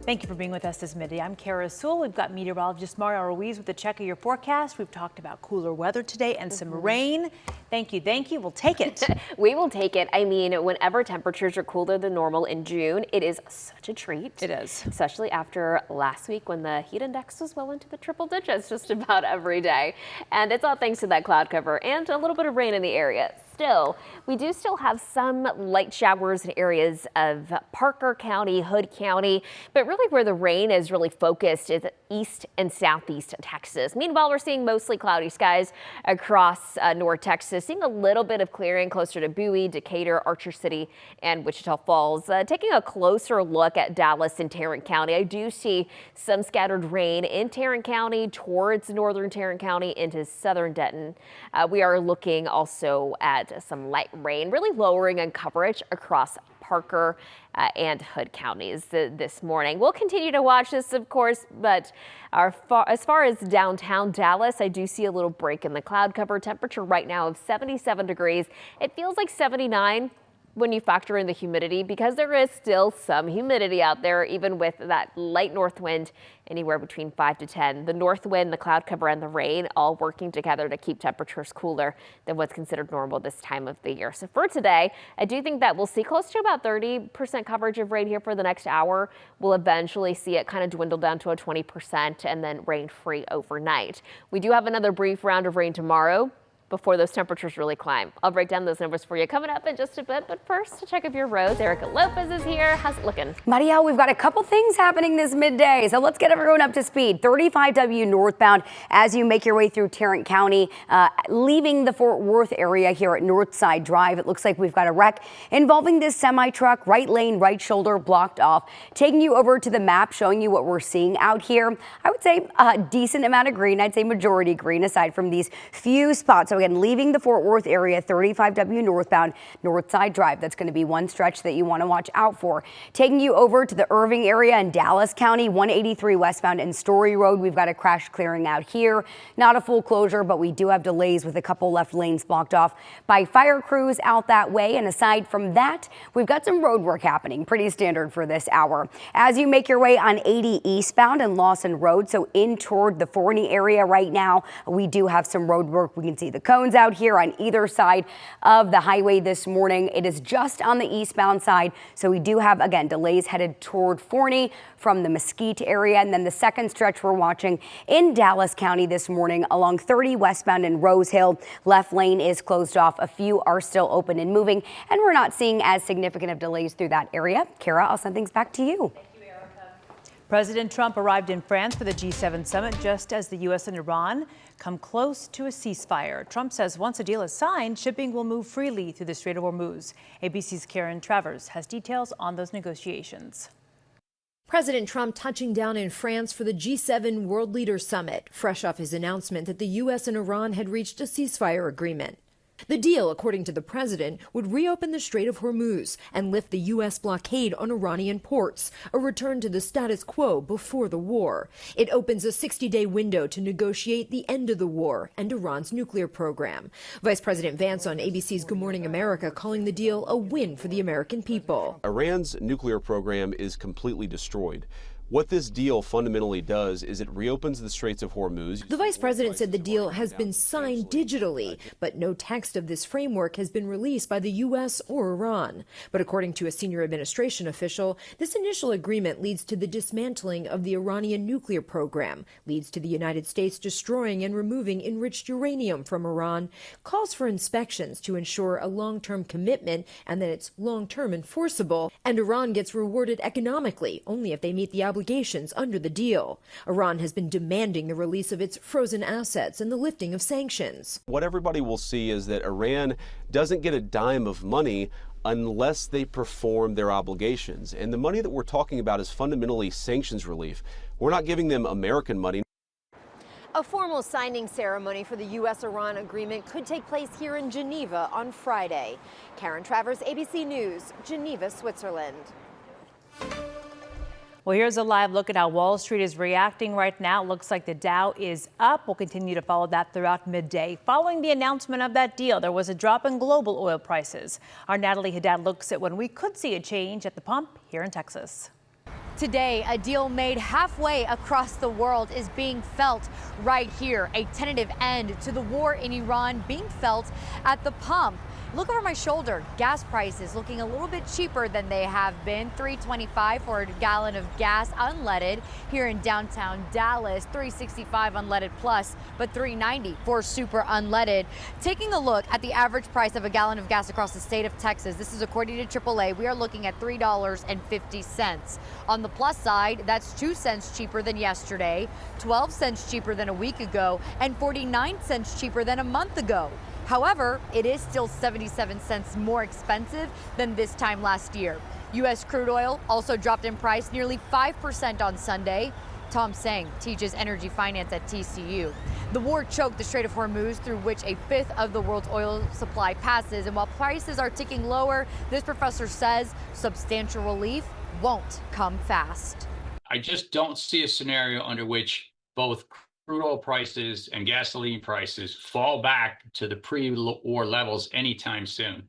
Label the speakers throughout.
Speaker 1: Thank you for being with us this midday. I'm Kara Sewell. We've got meteorologist Maria Ruiz with a check of your forecast. We've talked about cooler weather today and some rain. Thank you. Thank you. We'll take it.
Speaker 2: We will take it. I mean, whenever temperatures are cooler than normal in June, it is such a treat.
Speaker 1: It is.
Speaker 2: Especially after last week when the heat index was well into the triple digits just about every day. And it's all thanks to that cloud cover and a little bit of rain in the area. Still, we do still have some light showers in areas of Parker County, Hood County, but really where the rain is really focused is east and southeast Texas. Meanwhile, we're seeing mostly cloudy skies across North Texas, seeing a little bit of clearing closer to Bowie, Decatur, Archer City, and Wichita Falls. Taking a closer look at Dallas and Tarrant County, I do see some scattered rain in Tarrant County towards northern Tarrant County into southern Denton. We are looking also at some light rain, really lowering in coverage across Parker and Hood counties this morning. We'll continue to watch this, of course, but as far as downtown Dallas, I do see a little break in the cloud cover. Temperature right now of 77 degrees. It feels like 79 when you factor in the humidity, because there is still some humidity out there, even with that light north wind, anywhere between 5 to 10. The north wind, the cloud cover, and the rain all working together to keep temperatures cooler than what's considered normal this time of the year. So for today, I do think that we'll see close to about 30% coverage of rain here for the next hour. We'll eventually see it kind of dwindle down to a 20% and then rain free overnight. We do have another brief round of rain tomorrow before those temperatures really climb. I'll break down those numbers for you coming up in just a bit, but first, to check of your roads, Erica Lopez is here. How's it looking?
Speaker 3: Maria, we've got a couple things happening this midday, so let's get everyone up to speed. 35W northbound as you make your way through Tarrant County, leaving the Fort Worth area here at Northside Drive. It looks like we've got a wreck involving this semi-truck, right lane, right shoulder blocked off. Taking you over to the map, showing you what we're seeing out here. I would say a decent amount of green. I'd say majority green aside from these few spots. So again, leaving the Fort Worth area, 35W northbound, Northside Drive. That's going to be one stretch that you want to watch out for. Taking you over to the Irving area in Dallas County, 183 westbound and Story Road. We've got a crash clearing out here. Not a full closure, but we do have delays with a couple left lanes blocked off by fire crews out that way. And aside from that, we've got some road work happening. Pretty standard for this hour. As you make your way on 80 eastbound and Lawson Road, so in toward the Forney area right now, we do have some road work. We can see the cones out here on either side of the highway this morning. It is just on the eastbound side, so we do have, again, delays headed toward Forney from the Mesquite area. And then the second stretch we're watching in Dallas County this morning along 30 westbound in Rose Hill. Left lane is closed off. A few are still open and moving, and we're not seeing as significant of delays through that area. Kara, I'll send things back to you.
Speaker 1: President Trump arrived in France for the G7 summit just as the U.S. and Iran come close to a ceasefire. Trump says once a deal is signed, shipping will move freely through the Strait of Hormuz. ABC's Karen Travers has details on those negotiations.
Speaker 4: President Trump touching down in France for the G7 World Leaders Summit, fresh off his announcement that the U.S. and Iran had reached a ceasefire agreement. The deal, according to the president, would reopen the Strait of Hormuz and lift the U.S. blockade on Iranian ports, a return to the status quo before the war. It opens a 60-day window to negotiate the end of the war and Iran's nuclear program. Vice President Vance on ABC's Good Morning America calling the deal a win for the American people.
Speaker 5: Iran's nuclear program is completely destroyed. What this deal fundamentally does is it reopens the Straits of Hormuz.
Speaker 4: The vice president said the deal has been signed digitally, but no text of this framework has been released by the U.S. or Iran. But according to a senior administration official, this initial agreement leads to the dismantling of the Iranian nuclear program, leads to the United States destroying and removing enriched uranium from Iran, calls for inspections to ensure a long-term commitment and that it's long-term enforceable, and Iran gets rewarded economically only if they meet the obligations under the deal. Iran has been demanding the release of its frozen assets and the lifting of sanctions.
Speaker 5: What everybody will see is that Iran doesn't get a dime of money unless they perform their obligations. And the money that we're talking about is fundamentally sanctions relief. We're not giving them American money.
Speaker 4: A formal signing ceremony for the U.S.-Iran agreement could take place here in Geneva on Friday. Karen Travers, ABC News, Geneva, Switzerland.
Speaker 1: Well, here's a live look at how Wall Street is reacting right now. It looks like the Dow is up. We'll continue to follow that throughout midday. Following the announcement of that deal, there was a drop in global oil prices. Our Natalie Haddad looks at when we could see a change at the pump here in Texas.
Speaker 6: Today, a deal made halfway across the world is being felt right here. A tentative end to the war in Iran being felt at the pump. Look over my shoulder. Gas prices looking a little bit cheaper than they have been. $3.25 for a gallon of gas unleaded here in downtown Dallas. $3.65 unleaded plus, but $3.90 for super unleaded. Taking a look at the average price of a gallon of gas across the state of Texas, this is according to AAA, we are looking at $3.50. On the plus side, that's 2 cents cheaper than yesterday, 12 cents cheaper than a week ago, and 49 cents cheaper than a month ago. However, it is still 77 cents more expensive than this time last year. U.S. crude oil also dropped in price nearly 5% on Sunday. Tom Sang teaches energy finance at TCU. The war choked the Strait of Hormuz, through which a fifth of the world's oil supply passes. And while prices are ticking lower, this professor says substantial relief won't come fast.
Speaker 7: I just don't see a scenario under which both crude oil prices and gasoline prices fall back to the pre-war levels anytime soon.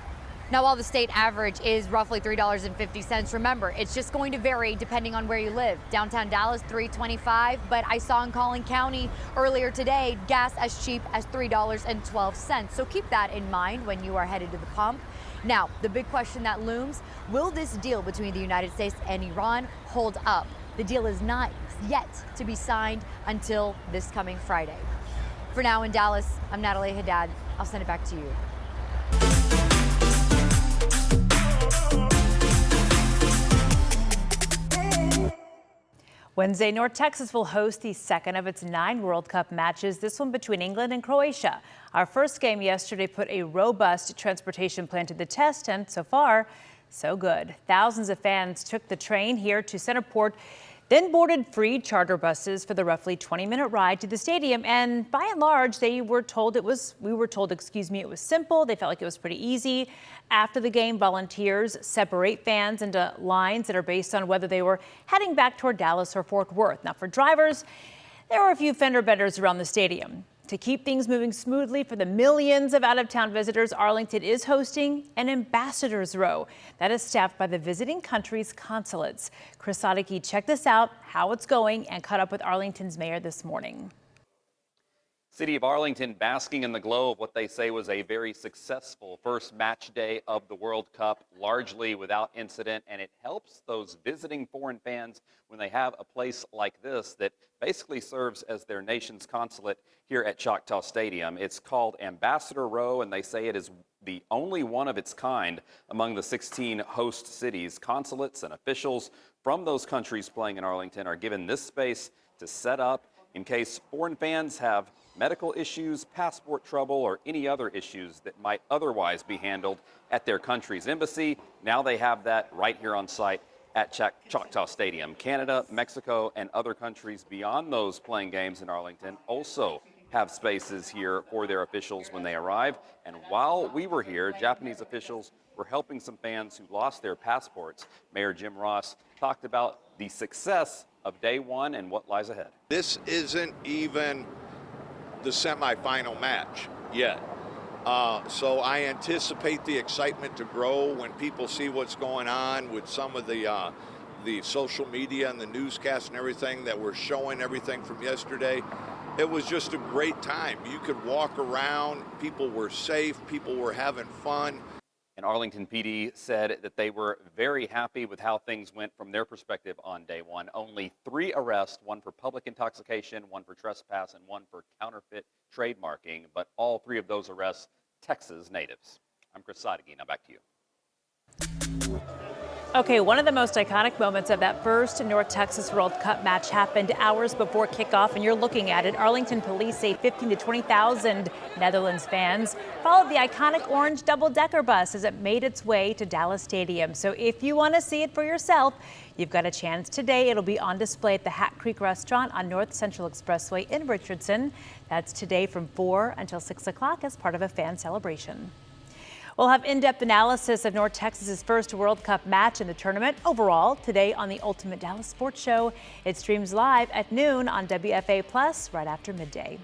Speaker 6: Now, while the state average is roughly $3.50, remember, it's just going to vary depending on where you live. Downtown Dallas, $3.25, but I saw in Collin County earlier today, gas as cheap as $3.12. So keep that in mind when you are headed to the pump. Now, the big question that looms, will this deal between the United States and Iran hold up? The deal is not yet to be signed until this coming Friday. For now in Dallas, I'm Natalie Haddad. I'll send it back to you.
Speaker 1: Wednesday, North Texas will host the second of its 9 World Cup matches, this one between England and Croatia. Our first game yesterday put a robust transportation plan to the test, and so far, so good. Thousands of fans took the train here to Centerport, then boarded free charter buses for the roughly 20-minute ride to the stadium. And by and large, we were told it was simple. They felt like it was pretty easy. After the game, volunteers separate fans into lines that are based on whether they were heading back toward Dallas or Fort Worth. Now, for drivers, there were a few fender benders around the stadium. To keep things moving smoothly for the millions of out-of-town visitors, Arlington is hosting an Ambassadors Row that is staffed by the visiting country's consulates. Chris Sadiki checked this out, how it's going, and caught up with Arlington's mayor this morning.
Speaker 8: City of Arlington basking in the glow of what they say was a very successful first match day of the World Cup, largely without incident, and it helps those visiting foreign fans when they have a place like this that basically serves as their nation's consulate here at Choctaw Stadium. It's called Ambassador Row, and they say it is the only one of its kind among the 16 host cities. Consulates and officials from those countries playing in Arlington are given this space to set up in case foreign fans have medical issues, passport trouble, or any other issues that might otherwise be handled at their country's embassy. Now they have that right here on site at Choctaw Stadium. Canada, Mexico, and other countries beyond those playing games in Arlington also have spaces here for their officials when they arrive. And while we were here, Japanese officials were helping some fans who lost their passports. Mayor Jim Ross talked about the success of day one and what lies ahead.
Speaker 9: This isn't even the semifinal match yet. So I anticipate the excitement to grow when people see what's going on with some of the social media and the newscasts and everything that were showing everything from yesterday. It was just a great time. You could walk around, people were safe, people were having fun.
Speaker 8: And Arlington PD said that they were very happy with how things went from their perspective on day one. Only 3 arrests, 1 for public intoxication, 1 for trespass, and 1 for counterfeit trademarking. But all 3 of those arrests, Texas natives. I'm Chris Sadiki. Now back to you.
Speaker 1: Okay, one of the most iconic moments of that first North Texas World Cup match happened hours before kickoff, and you're looking at it. Arlington police say 15,000 to 20,000 Netherlands fans followed the iconic orange double-decker bus as it made its way to Dallas Stadium. So if you want to see it for yourself, you've got a chance today. It'll be on display at the Hat Creek Restaurant on North Central Expressway in Richardson. That's today from 4 until 6 o'clock as part of a fan celebration. We'll have in-depth analysis of North Texas's first World Cup match in the tournament overall today on the Ultimate Dallas Sports Show. It streams live at noon on WFA Plus right after midday.